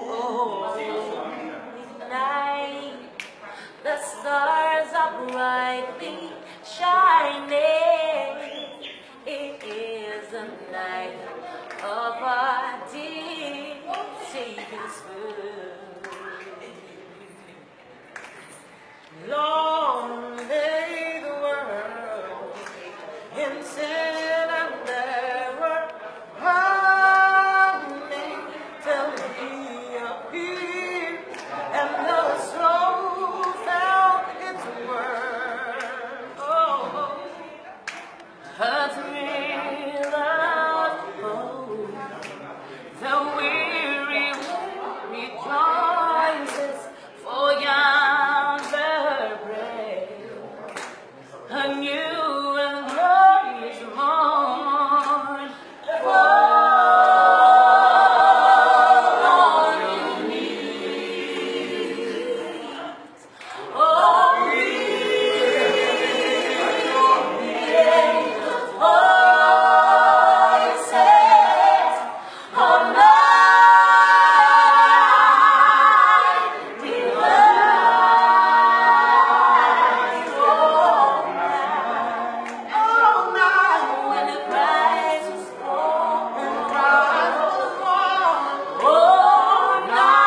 Oh, night, the stars are brightly shining. It is a night of our dear Savior's birth. Long lay the world in sin and error, harmony till He appeared, and the soul found its worth. Oh, a thrill of hope, the weary rejoices for yonder break, a new and glorious morn. Fall on your knees, oh, angels' voices on mighty light. All night when the Christ was born, all night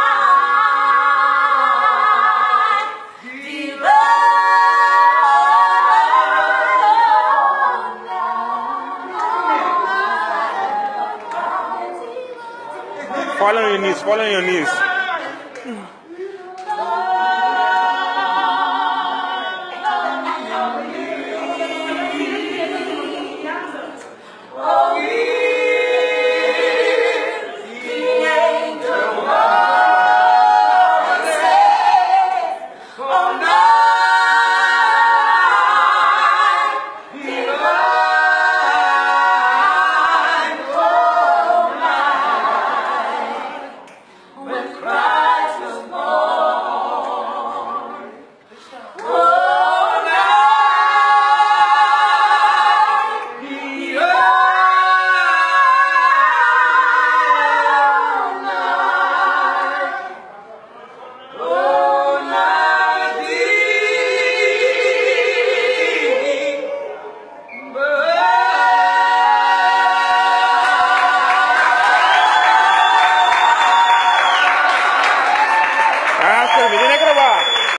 Fall on your knees, fall on your knees.